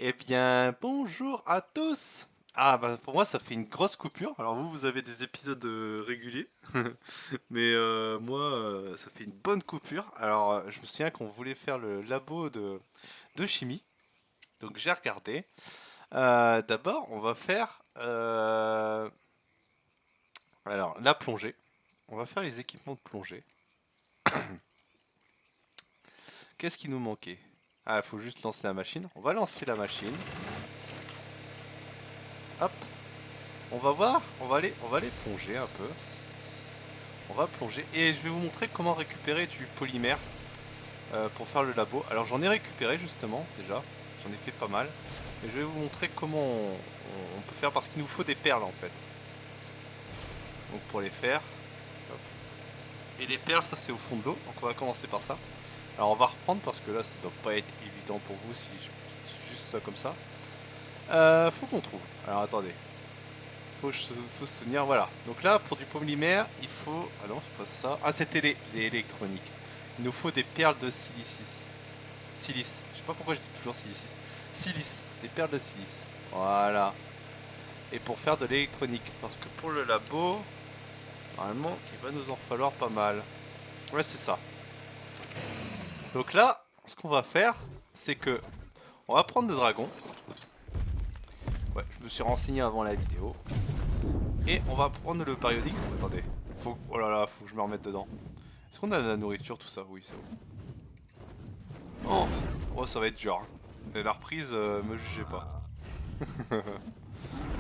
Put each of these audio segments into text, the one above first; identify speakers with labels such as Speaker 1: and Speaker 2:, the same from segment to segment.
Speaker 1: Eh bien, bonjour à tous. Ah bah pour moi ça fait une grosse coupure. Alors vous avez des épisodes réguliers, mais moi ça fait une bonne coupure. Alors je me souviens qu'on voulait faire le labo de chimie, donc j'ai regardé. D'abord on va faire alors la plongée. On va faire les équipements de plongée. Qu'est-ce qui nous manquait? Ah, il faut juste lancer la machine. On va lancer la machine. Hop, on va voir. On va aller plonger un peu. On va plonger et je vais vous montrer comment récupérer du polymère pour faire le labo. Alors j'en ai récupéré justement déjà, j'en ai fait pas mal. Et je vais vous montrer comment on peut faire parce qu'il nous faut des perles en fait. Donc pour les faire, hop. Et les perles ça c'est au fond de l'eau, donc on va commencer par ça. Alors on va reprendre parce que là ça doit pas être évident pour vous si je dis juste ça comme ça. Faut qu'on trouve. Alors attendez, faut se souvenir, voilà. Donc là pour du polymère il faut... Ah non c'est pas ça. Ah c'était les électroniques. Il nous faut des perles de silicis. Silice. Je sais pas pourquoi je dis toujours silicis. Silice. Des perles de silice. Voilà. Et pour faire de l'électronique. Parce que pour le labo, normalement, il va nous en falloir pas mal. Ouais, c'est ça. Donc là, ce qu'on va faire, c'est que on va prendre le dragon. Ouais, je me suis renseigné avant la vidéo. Et on va prendre le Baryonyx. Attendez. Oh là là, faut que je me remette dedans. Est-ce qu'on a de la nourriture, tout ça? Oui, c'est bon. Oh, oh ça va être dur, hein. Et la reprise, me jugez pas.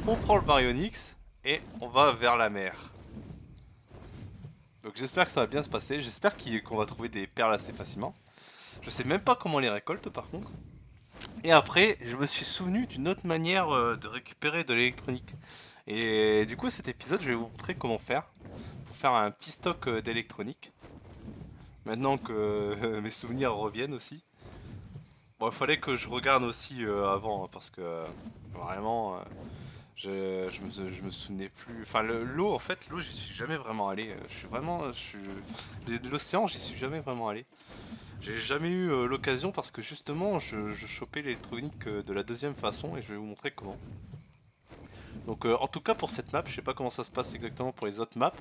Speaker 1: On prend le Baryonyx et on va vers la mer. Donc j'espère que ça va bien se passer. J'espère qu'on va trouver des perles assez facilement. Je sais même pas comment on les récolte par contre. Et après, je me suis souvenu d'une autre manière de récupérer de l'électronique. Et du coup, cet épisode, je vais vous montrer comment faire pour faire un petit stock d'électronique. Maintenant que mes souvenirs reviennent aussi. Bon, il fallait que je regarde aussi avant hein, parce que vraiment, je me souvenais plus. Enfin, l'eau, en fait, l'eau, j'y suis jamais vraiment allé. Je suis vraiment. L'océan, j'y suis jamais vraiment allé. J'ai jamais eu l'occasion parce que justement, je chopais l'électronique de la deuxième façon et je vais vous montrer comment. Donc, en tout cas, pour cette map, je sais pas comment ça se passe exactement pour les autres maps,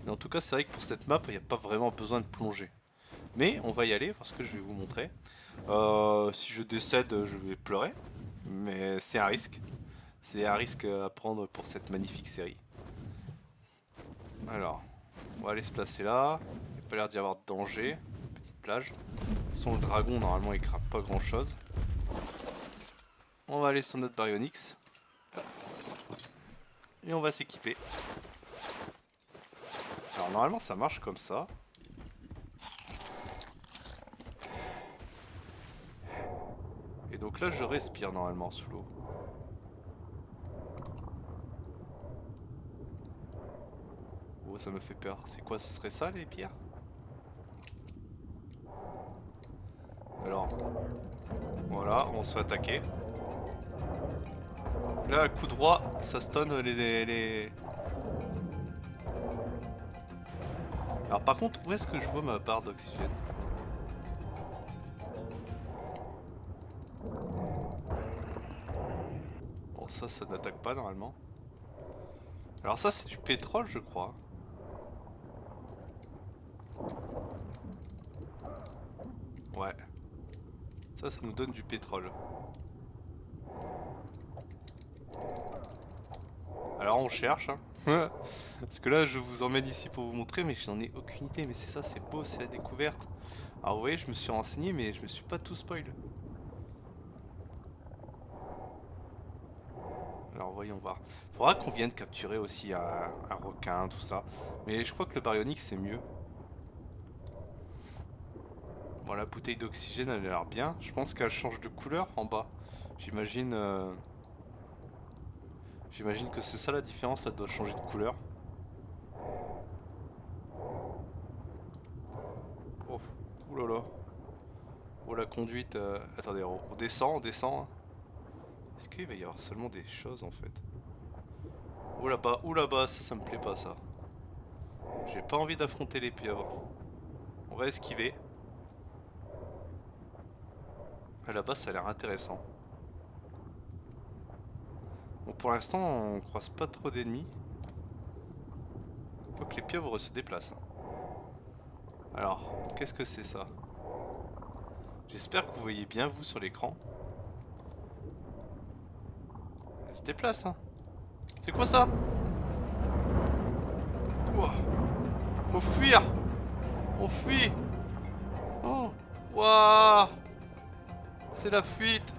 Speaker 1: mais en tout cas, c'est vrai que pour cette map, il n'y a pas vraiment besoin de plonger. Mais on va y aller parce que je vais vous montrer. Si je décède, je vais pleurer, mais c'est un risque. C'est un risque à prendre pour cette magnifique série. Alors, on va aller se placer là. Il n'y a pas l'air d'y avoir de danger. Petite plage. Son le dragon, normalement, il craint pas grand chose. On va aller sur notre Baryonyx. Et on va s'équiper. Alors, normalement, ça marche comme ça. Et donc là, je respire normalement sous l'eau. Oh, ça me fait peur. C'est quoi, ce serait ça les pierres? Alors, voilà, on se fait attaquer. Là, à coup droit, ça stun les... Alors par contre, où est-ce que je vois ma barre d'oxygène? Bon, ça n'attaque pas normalement. Alors ça, c'est du pétrole, je crois. Ouais. Ça nous donne du pétrole. Alors on cherche, hein. Parce que là, je vous emmène ici pour vous montrer, mais je n'en ai aucune idée. Mais c'est ça, c'est beau, c'est la découverte. Alors vous voyez, je me suis renseigné, mais je me suis pas tout spoil. Alors voyons voir. Faudra qu'on vienne capturer aussi un requin, tout ça. Mais je crois que le baryonyx c'est mieux. Bon, la bouteille d'oxygène elle a l'air bien. Je pense qu'elle change de couleur en bas. J'imagine j'imagine que c'est ça la différence, ça doit changer de couleur. Oh, oulala. Oh la conduite. Attendez, on descend, on descend. Est-ce qu'il va y avoir seulement des choses en fait? Oh là-bas, ça me plaît pas ça. J'ai pas envie d'affronter les pieuvres. On va esquiver. Là-bas, ça a l'air intéressant. Bon, pour l'instant, on croise pas trop d'ennemis. Faut que les pieuvres se déplacent. Alors, qu'est-ce que c'est ça? J'espère que vous voyez bien vous sur l'écran. Elle se déplace, hein. C'est quoi ça? Ouah. Faut fuir. On fuit. Oh. Waouh. C'est la fuite.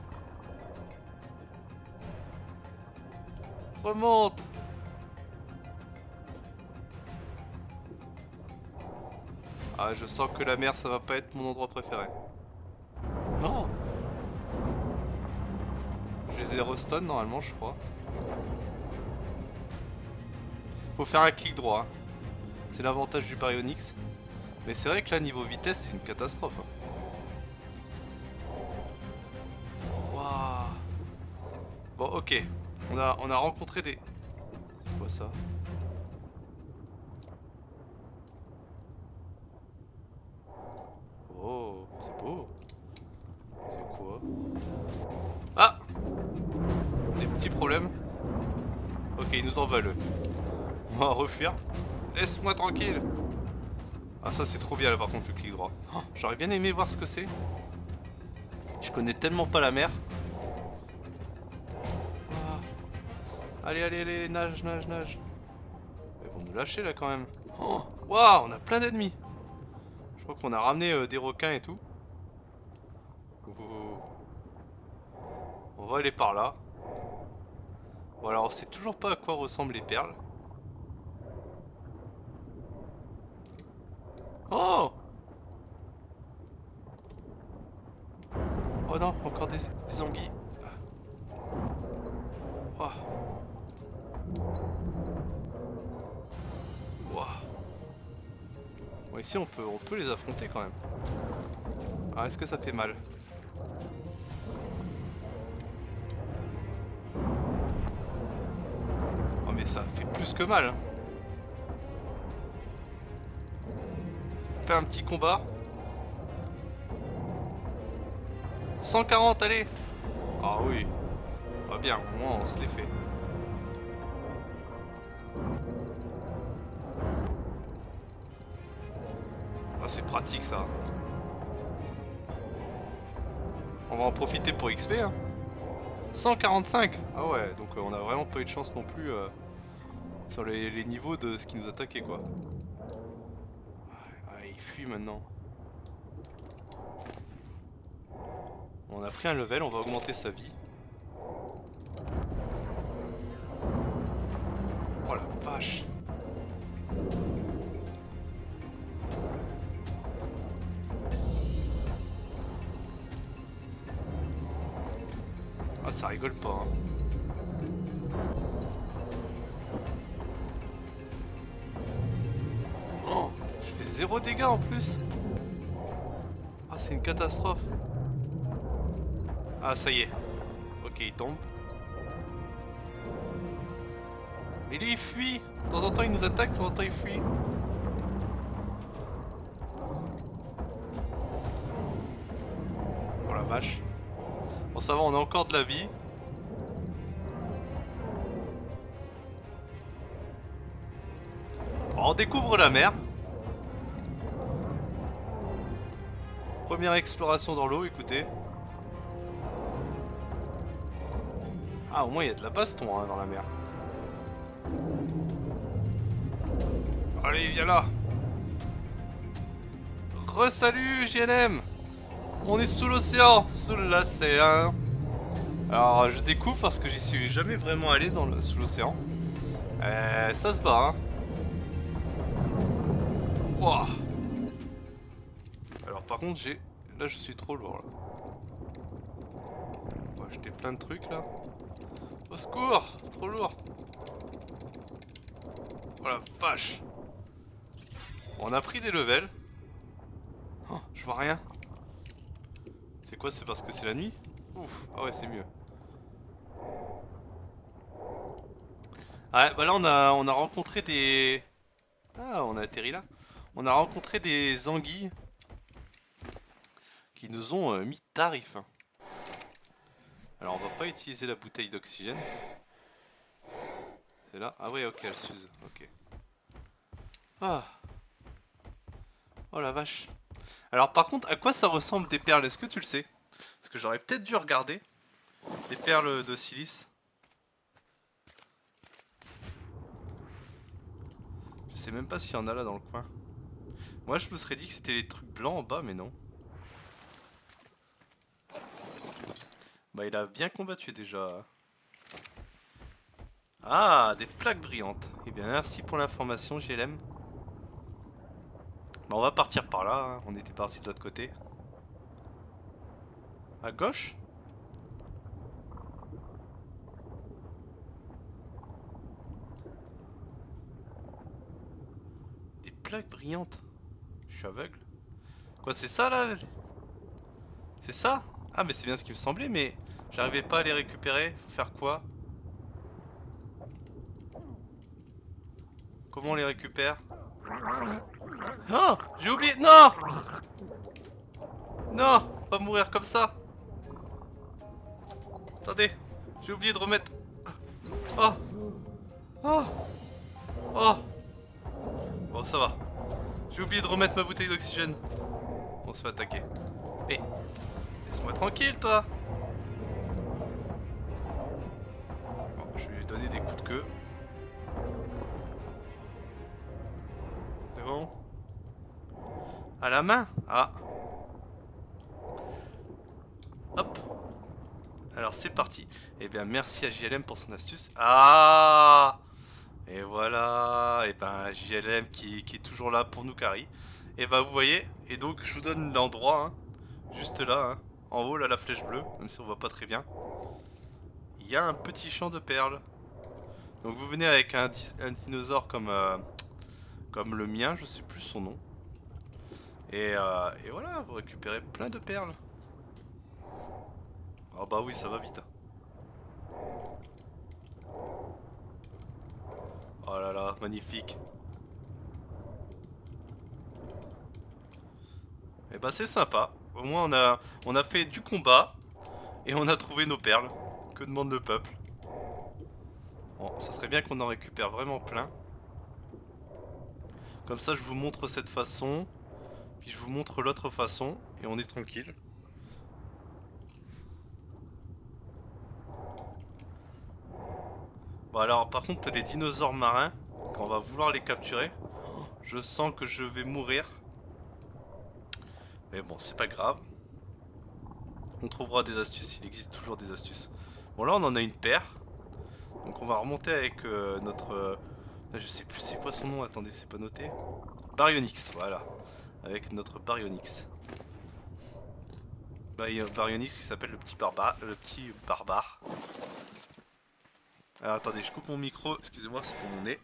Speaker 1: Remonte. Ah, je sens que la mer, ça va pas être mon endroit préféré. Non. Je les ai restun normalement, je crois. Faut faire un clic droit. C'est l'avantage du Baryonyx. Mais c'est vrai que là, niveau vitesse, c'est une catastrophe. Waouh. Bon, ok. On a rencontré des... C'est quoi ça? Oh, c'est beau. C'est quoi? Ah! Des petits problèmes. Ok, ils nous en veulent. On va refuir. Laisse-moi tranquille. Ah, ça c'est trop bien là par contre, le clic droit. Oh, j'aurais bien aimé voir ce que c'est. Je connais tellement pas la mer. Ah. Allez, allez, allez, nage, nage, nage. Ils vont nous lâcher là quand même. Oh, waouh, on a plein d'ennemis. Je crois qu'on a ramené des requins et tout. Ouh. On va aller par là. Bon, alors on sait toujours pas à quoi ressemblent les perles. Oh! Oh non, encore des anguilles. Oh. Wow. Bon, ici on peut les affronter quand même. Ah, est-ce que ça fait mal? Oh mais ça fait plus que mal. On fait un petit combat. 140, allez. Ah oui. Pas bien, au moins on se les fait. Ah, c'est pratique ça. On va en profiter pour XP hein. 145. Ah ouais, donc on a vraiment pas eu de chance non plus sur les niveaux de ce qui nous attaquait quoi. Ah, il fuit maintenant. On a pris un level, on va augmenter sa vie. Oh la vache. Ah, ça rigole pas hein. Oh, je fais 0 dégâts en plus. Ah, c'est une catastrophe. Ah, ça y est. Ok, il tombe. Mais lui, il fuit. De temps en temps, il nous attaque, de temps en temps, il fuit. Oh la vache. Bon, ça va, on a encore de la vie. Bon, on découvre la mer. Première exploration dans l'eau, écoutez. Ah, au moins, il y a de la baston hein, dans la mer. Allez, viens là. Re-salut, JNM. On est sous l'océan. Sous l'océan. Alors, je découvre parce que j'y suis jamais vraiment allé sous l'océan. Ça se bat, hein. Wow. Alors, par contre, là, je suis trop lourd, là. On va acheter plein de trucs, là. Au secours. Trop lourd. Oh la vache. On a pris des levels. Oh, je vois rien. C'est quoi? C'est parce que c'est la nuit? Ouf. Ah ouais, c'est mieux. Ouais, bah là on a rencontré des... Ah, on a atterri là. On a rencontré des anguilles qui nous ont mis tarif. Alors on va pas utiliser la bouteille d'oxygène. C'est là? Ah ouais, ok, elle s'use. Ok. Ah. Oh la vache. Alors par contre, à quoi ça ressemble des perles? Est-ce que tu le sais? Parce que j'aurais peut-être dû regarder. Les perles de silice. Je sais même pas s'il y en a là dans le coin. Moi je me serais dit que c'était les trucs blancs en bas, mais non. Bah il a bien combattu déjà. Ah, des plaques brillantes. Eh bien merci pour l'information JLM. Bah on va partir par là, hein. On était parti de l'autre côté. À gauche? Des plaques brillantes. Je suis aveugle. Quoi, c'est ça là? C'est ça? Ah mais c'est bien ce qui me semblait, mais j'arrivais pas à les récupérer. Faut faire quoi? Comment on les récupère? Oh, j'ai oublié. Non! Non! Pas mourir comme ça. Attendez, j'ai oublié de remettre. Oh! Oh! Oh! Bon, ça va. J'ai oublié de remettre ma bouteille d'oxygène. On se fait attaquer. Mais laisse-moi tranquille, toi. Bon, je vais lui donner des coups de queue. C'est bon? À la main? Ah. Hop. Alors c'est parti. Eh bien merci à JLM pour son astuce. Ah! Et voilà. Et ben JLM qui est toujours là pour nous carry. Et ben vous voyez. Et donc je vous donne l'endroit. Hein, juste là. Hein, en haut là la flèche bleue. Même si on voit pas très bien. Il y a un petit champ de perles. Donc vous venez avec un dinosaure comme le mien. Je sais plus son nom. Et voilà. Vous récupérez plein de perles. Ah bah oui ça va vite. Oh là là, magnifique. Et bah c'est sympa. Au moins on a fait du combat et on a trouvé nos perles. Que demande le peuple? Bon, ça serait bien qu'on en récupère vraiment plein. Comme ça je vous montre cette façon, puis je vous montre l'autre façon et on est tranquille. Bon alors par contre les dinosaures marins, quand on va vouloir les capturer, je sens que je vais mourir. Mais bon c'est pas grave. On trouvera des astuces, il existe toujours des astuces. Bon là on en a une paire. Donc on va remonter avec notre... là, je sais plus c'est quoi son nom, attendez c'est pas noté. Baryonyx, voilà. Avec notre Baryonyx. Baryonyx qui s'appelle le petit barbare. Alors attendez, je coupe mon micro, excusez-moi c'est pour mon nez.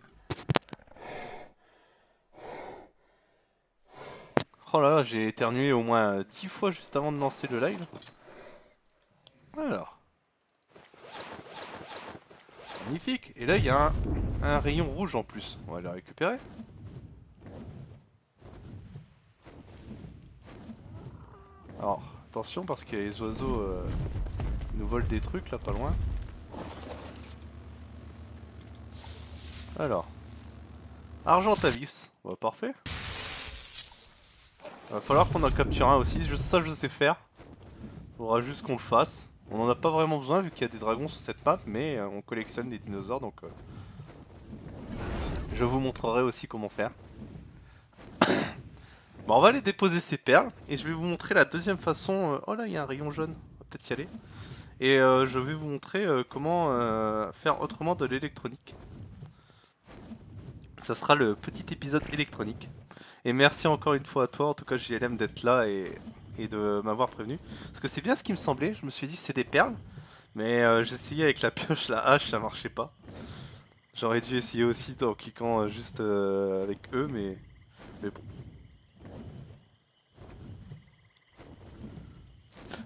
Speaker 1: Oh là là, j'ai éternué au moins 10 fois juste avant de lancer le live. Alors. Magnifique. Et là il y a un rayon rouge en plus. On va le récupérer. Alors, attention parce qu'il y a les oiseaux qui nous volent des trucs là pas loin. Alors. Argentavis. Bah, parfait. Va falloir qu'on en capture un aussi. Ça je sais faire. Faudra juste qu'on le fasse. On en a pas vraiment besoin vu qu'il y a des dragons sur cette map, mais on collectionne des dinosaures donc je vous montrerai aussi comment faire. Bon, on va aller déposer ces perles et je vais vous montrer la deuxième façon. Oh là, il y a un rayon jaune, on va peut-être y aller. Et je vais vous montrer comment faire autrement de l'électronique. Ça sera le petit épisode électronique. Et merci encore une fois à toi, en tout cas JLM d'être là et de m'avoir prévenu. Parce que c'est bien ce qui me semblait, je me suis dit c'est des perles. Mais j'essayais avec la pioche, la hache, ça marchait pas. J'aurais dû essayer aussi en cliquant juste avec eux, mais bon.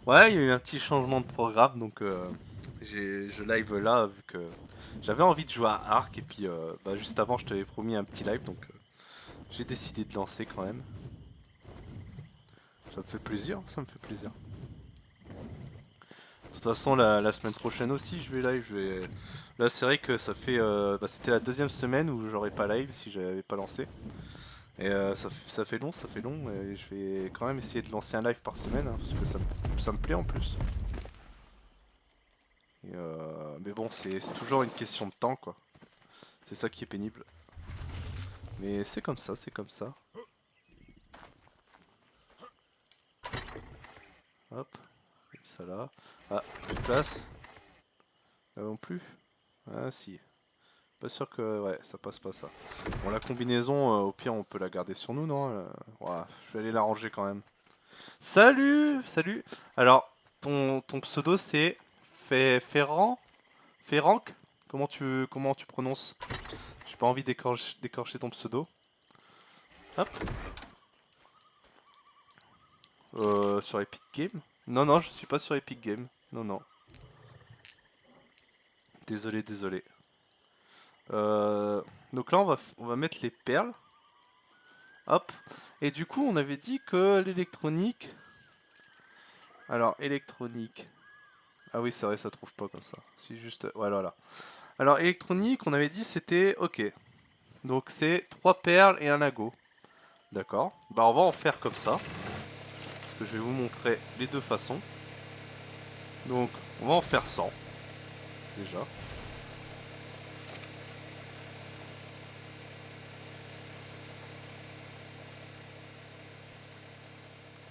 Speaker 1: Ouais, il y a eu un petit changement de programme, donc je live là, vu que j'avais envie de jouer à Ark, et puis bah, juste avant je t'avais promis un petit live, donc j'ai décidé de lancer quand même. Ça me fait plaisir, ça me fait plaisir. toute façon, la semaine prochaine aussi, je vais live. Là, c'est vrai que ça fait. C'était la deuxième semaine où j'aurais pas live si j'avais pas lancé. Et ça fait long, ça fait long. Et je vais quand même essayer de lancer un live par semaine, hein, parce que ça me plaît en plus. Mais bon, c'est toujours une question de temps, quoi. C'est ça qui est pénible. Mais c'est comme ça, c'est comme ça. Hop, mettre ça là. Ah, plus de place. Là non plus. Ah si. Pas sûr que ouais, ça passe pas ça. Bon, la combinaison, au pire, on peut la garder sur nous, non? Ouais, je vais aller la ranger quand même. Salut, salut. Alors, ton pseudo c'est Ferran, Ferrank. Comment tu prononces? J'ai pas envie d'écorcher ton pseudo. Hop. Sur Epic Games? Non, non, je suis pas sur Epic Games. Non, non. Désolé, désolé. Donc là, on va mettre les perles. Hop. Et du coup, on avait dit que l'électronique... Alors, électronique... Ah oui, c'est vrai, ça trouve pas comme ça. C'est juste... Voilà, voilà. Alors, électronique, on avait dit c'était... Ok. Donc, c'est 3 perles et un lago. D'accord. Bah, on va en faire comme ça. Parce que je vais vous montrer les deux façons. Donc, on va en faire 100. Déjà.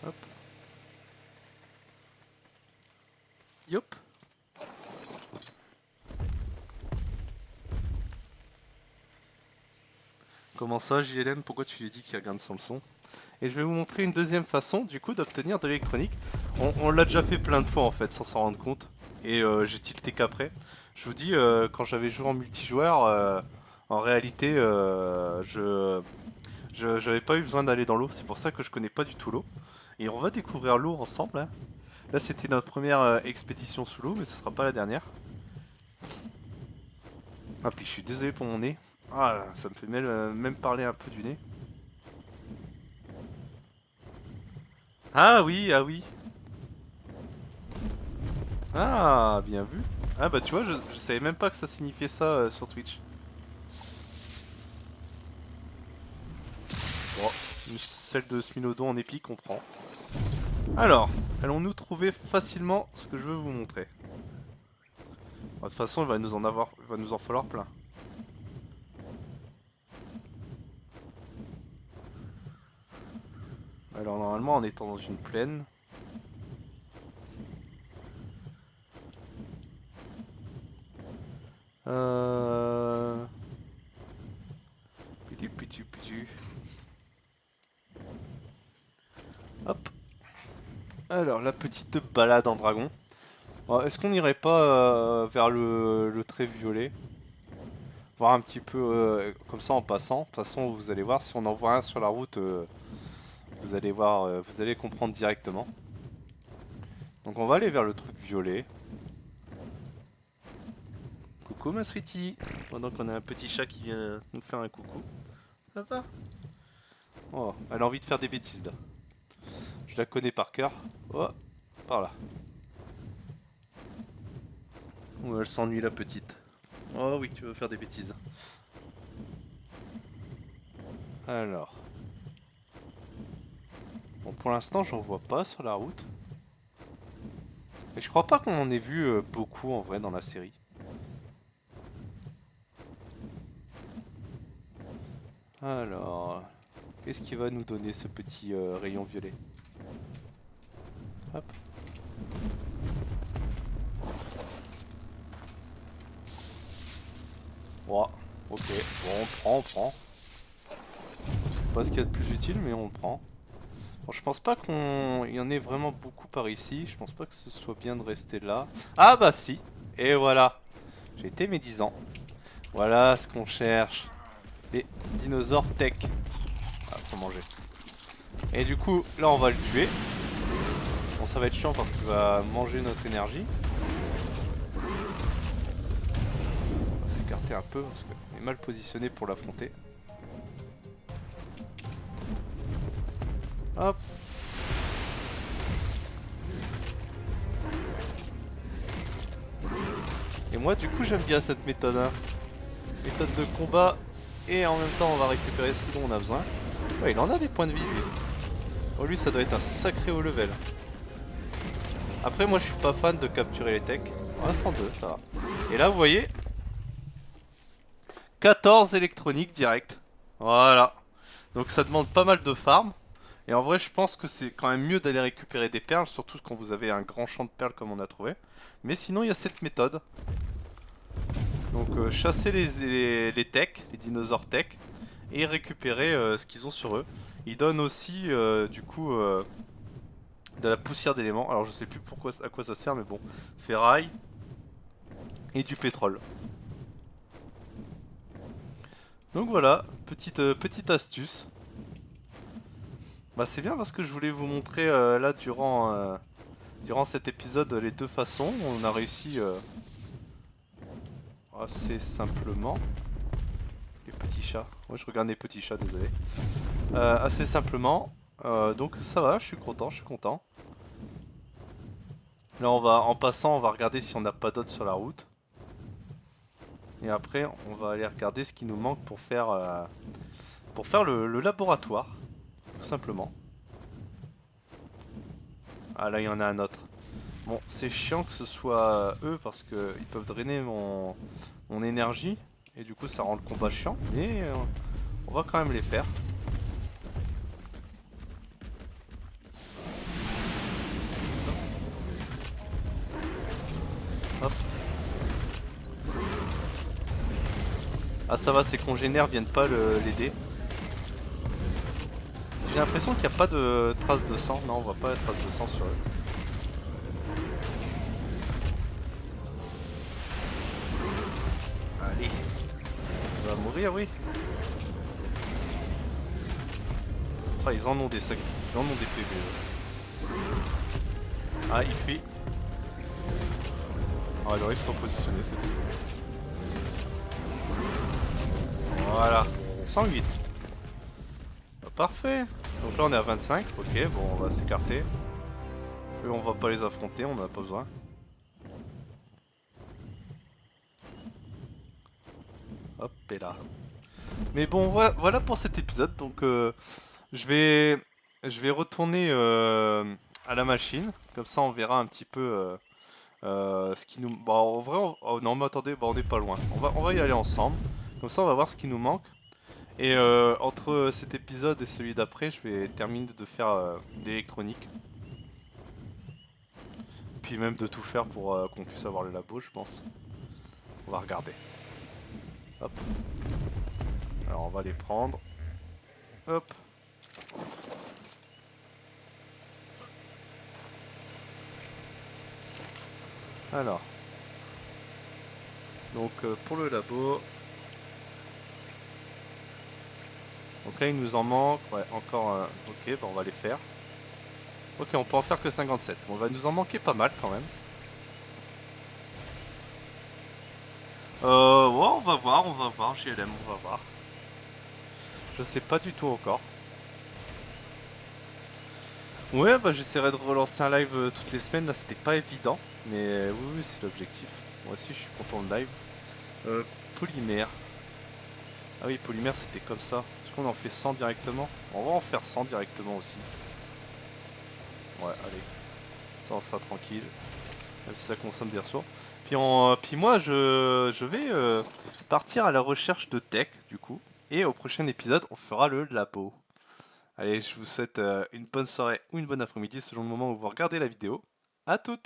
Speaker 1: Hop. Yop. Comment ça, JLM? Pourquoi tu lui dis qu'il regarde sans le son? Et je vais vous montrer une deuxième façon, du coup, d'obtenir de l'électronique. On l'a déjà fait plein de fois, en fait, sans s'en rendre compte. Et j'ai tilté qu'après. Je vous dis, quand j'avais joué en multijoueur, en réalité, j'avais pas eu besoin d'aller dans l'eau. C'est pour ça que je connais pas du tout l'eau. Et on va découvrir l'eau ensemble, hein. Là, c'était notre première expédition sous l'eau, mais ce sera pas la dernière. Ah, puis je suis désolé pour mon nez. Ah, ça me fait même parler un peu du nez. Ah oui, ah oui. Ah, bien vu. Ah bah tu vois, je savais même pas que ça signifiait ça sur Twitch. Bon, celle de Smilodon en épique, on prend. Alors, allons-nous trouver facilement ce que je veux vous montrer. Bon, de toute façon, il va nous en falloir plein. Alors normalement, en étant dans une plaine. Pitu. Hop. Alors, la petite balade en dragon. Est-ce qu'on n'irait pas vers le trait violet? Voir un petit peu comme ça en passant. De toute façon, vous allez voir, si on en voit un sur la route, vous allez voir, vous allez comprendre directement. Donc on va aller vers le truc violet. Coucou ma sweetie. Pendant qu'on a un petit chat qui vient nous faire un coucou. Ça va? Oh, elle a envie de faire des bêtises là. Je la connais par cœur. Oh, par là. Oh, elle s'ennuie la petite. Oh oui, tu veux faire des bêtises. Alors. Bon, pour l'instant, j'en vois pas sur la route. Et je crois pas qu'on en ait vu beaucoup en vrai dans la série. Alors. Qu'est-ce qui va nous donner ce petit rayon violet? Hop. Ouais, ok. Bon, on prend. Pas ce qu'il y a de plus utile, mais on le prend. Bon, je pense pas qu'il y en ait vraiment beaucoup par ici. Je pense pas que ce soit bien de rester là. Ah bah si. Et voilà. J'ai été médisant. Voilà ce qu'on cherche. Des dinosaures tech. Ah, faut manger. Et du coup, là on va le tuer. Bon, ça va être chiant parce qu'il va manger notre énergie. On va s'écarter un peu parce qu'on est mal positionné pour l'affronter. Hop. Et moi du coup j'aime bien cette méthode, hein. Méthode de combat et en même temps on va récupérer ce dont on a besoin. Ouais, il en a des points de vie lui. Oh lui ça doit être un sacré haut level. Après moi je suis pas fan de capturer les techs. Ah 102 ça va. Et là vous voyez 14 électroniques direct. Voilà. Donc ça demande pas mal de farm. Et en vrai je pense que c'est quand même mieux d'aller récupérer des perles. Surtout quand vous avez un grand champ de perles comme on a trouvé. Mais sinon il y a cette méthode. Donc chasser les techs, les dinosaures tech. Et récupérer ce qu'ils ont sur eux. Ils donnent aussi du coup de la poussière d'éléments. Alors je sais plus pourquoi, à quoi ça sert mais bon. Ferraille et du pétrole. Donc voilà, petite astuce. Bah c'est bien parce que je voulais vous montrer là durant cet épisode les deux façons. On a réussi assez simplement. Les petits chats. Moi je regarde les petits chats, désolé. Assez simplement. Donc ça va, je suis content, je suis content. Là en passant on va regarder si on n'a pas d'autres sur la route. Et après on va aller regarder ce qui nous manque pour faire le laboratoire. Tout simplement. Ah là il y en a un autre. Bon, c'est chiant que ce soit eux parce qu'ils peuvent drainer mon énergie. Et du coup ça rend le combat chiant. Mais on va quand même les faire. Hop. Ah ça va, ses congénères viennent pas l'aider. J'ai l'impression qu'il n'y a pas de traces de sang. Non, on voit pas la trace de sang sur eux. Allez. On va mourir, oui. Ah, ils en ont des sacs. Ils en ont des PV. Ah, il fuit. Ah, il aurait se repositionner, c'est tout. Voilà. 108. Bah, parfait. Donc là, on est à 25. Ok, bon, on va s'écarter. Eux, on va pas les affronter, on en a pas besoin. Hop, et là. Mais bon, voilà pour cet épisode. Donc, je vais retourner à la machine. Comme ça, on verra un petit peu ce qui nous. Bon, en vrai, oh, non, mais attendez, bon, on n'est pas loin. On va y aller ensemble. Comme ça, on va voir ce qui nous manque. Et entre cet épisode et celui d'après, je vais terminer de faire l'électronique. Puis même de tout faire pour qu'on puisse avoir le labo, je pense. On va regarder. Hop. Alors, on va les prendre. Hop. Alors. Donc pour le labo. Donc là il nous en manque. Ouais, encore. Ok, bah on va les faire. Ok, on peut en faire que 57. Bon, on va nous en manquer pas mal quand même. Ouais, on va voir. GLM, on va voir. Je sais pas du tout encore. Ouais, bah j'essaierai de relancer un live toutes les semaines. Là, c'était pas évident. Mais oui, c'est l'objectif. Moi aussi, je suis content de live. Polymère. Ah oui, polymère, c'était comme ça. Est-ce qu'on en fait 100 directement? On va en faire 100 directement aussi. Ouais, allez. Ça, on sera tranquille. Même si ça consomme des ressources. Puis moi, je vais partir à la recherche de tech, du coup. Et au prochain épisode, on fera le labo. Allez, je vous souhaite une bonne soirée ou une bonne après-midi selon le moment où vous regardez la vidéo. À toutes!